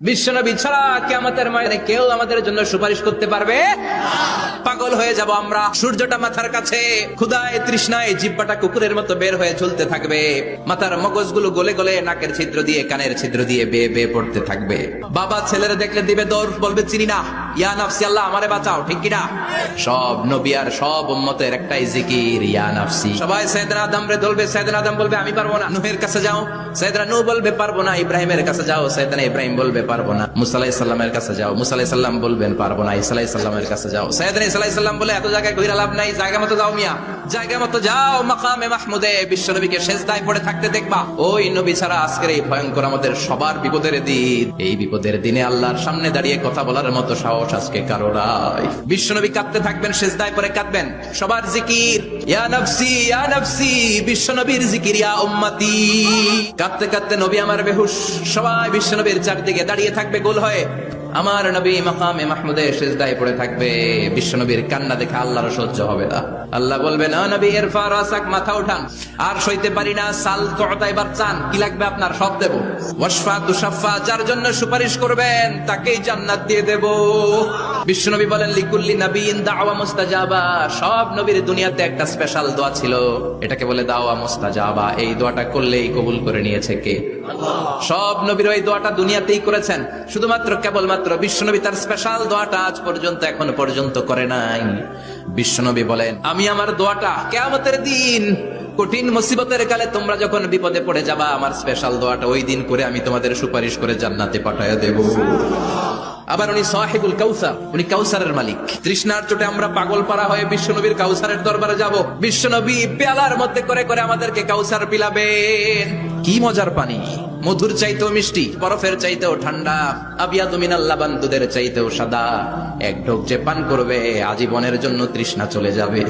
বিশ্বনবী ছাড়া কিয়ামতের ময়দানে কেউ আমাদের জন্য সুপারিশ করতে পারবে? পাগল হয়ে যাব আমরা। সূর্যটা মাথার কাছে, ক্ষুধায় তৃষ্ণায় জিহ্বাটা কুকুরের মতো বের হয়ে ঝুলতে থাকবে, মাথার মগজগুলো গলে গলে নাকের ছিদ্র দিয়ে কানের ছিদ্র দিয়ে বেয়ে বেয়ে পড়তে থাকবে। বাবা ছেলেরা দেখলে দিবে দৌড়, বলবে চিনি না, ইয়া নাফসি, আল্লাহ আমারে বাঁচাও, ঠিক কিনা? সব নবী আর সব উম্মতের একটাই জিকির, ইয়া নাফসি। সবাই সাইয়েদনা আদম রে ধরবে, সাইয়েদনা আদম বলবে আমি পারবো না। নূহের কাছে যাও, সাইয়েদনা নূহ বলবে পারবো না। ইব্রাহিমের কাছে যাও, সাইয়েদনা ইব্রাহিম বলবে পারবো না। মুসা আলাইহিস সালামের কাছে যাও, মুসা আলাইহিস সালাম বলবেন পারবো না। ঈসা আলাইহিস সালামের কাছে যাও, সাইয়েদনা ঈসা আলাইহিস সালাম বলে এত জায়গায় ঘুরে লাভ নাই, জায়গা মতো যাও মিয়া, জায়গা মতো যাও। মাকামে মাহমুদে বিশ্বনবীকে সেজদায় পড়ে থাকতে দেখবা। ওই নবী ছাড়া আজকের এই ভয়ঙ্কর আমাদের সবার বিপদের দিন, এই বিপদের দিনে আল্লাহর সামনে দাঁড়িয়ে কথা বলার মতো সাহস আজকে কারো নাই। বিশ্বনবী কাঁদতে থাকবেন, সেজদায় পড়ে কাঁদবেন। সবার জিকির ইয়া নাফসি, ইয়া নাফসি। বিশ্বনবীর জিকির ইয়া উম্মতি। কাঁদতে কাঁদতে নবী আমার বেহুশ, সবাই বিশ্বনবীর চারদিকে দাঁড়িয়ে থাকবে গোল হয়ে। আমার নবী মাকামে মাহমুদে সেজদায় পড়ে থাকবে। বিশ্বনবীর কান্না দেখে আল্লাহর সহ্য হবে না। আল্লাহ বলবেন ও নবী ইরফা রাসাক, মাথা উঠান, আর সইতে পারি না, সাল তুতা, এবার চান, কি লাগবে আপনার সব দেব। ওয়াশফা তুশাফা, যার জন্য সুপারিশ করবেন তাকেই জান্নাত দিয়ে দেব। বিশ্বনবী বলেন লিকুল্লি নবিয়্যিন দাওয়া মুস্তাজাবা। সব নবীর দুনিয়াতে একটা স্পেশাল দোয়া ছিল, এটাকে বলে দাওয়া মুস্তাজাবা। এই দোয়াটা করলেই কবুল করে নিয়েছে কে? সব নবীর ওই দোয়াটা দুনিয়াতেই করেছেন, শুধুমাত্র কেবলমাত্র বিশ্বনবী তার স্পেশাল দোয়াটা আজ পর্যন্ত এখনো পর্যন্ত করে নাই। বিশ্বনবী বলেন আমি আমার দোয়াটা কিয়ামতের দিন কঠিন মুসিবতের কালে তোমরা যখন বিপদে পড়ে যাবা, আমার স্পেশাল দোয়াটা ওই দিন করে আমি তোমাদের সুপারিশ করে জান্নাতে পাঠায়া দেব। আবার উনি সাহিবুল কাউসার, উনি কাউসারের মালিক। তৃষ্ণার চোটে আমরা পাগল পারা হয়ে বিশ্বনবীর কাউসারের দরবারে যাব। বিশ্বনবী পেয়ালার মধ্যে করে করে আমাদেরকে কাউসার পিলাবেন। কি মজার পানি, মধুর চাইতেও মিষ্টি, বরফের চাইতেও ঠান্ডা, আবিয়াদু মিনাল লাবান, দুধের চাইতেও সাদা। এক ঢোক যে পান করবে আজীবনের জন্য তৃষ্ণা চলে যাবে।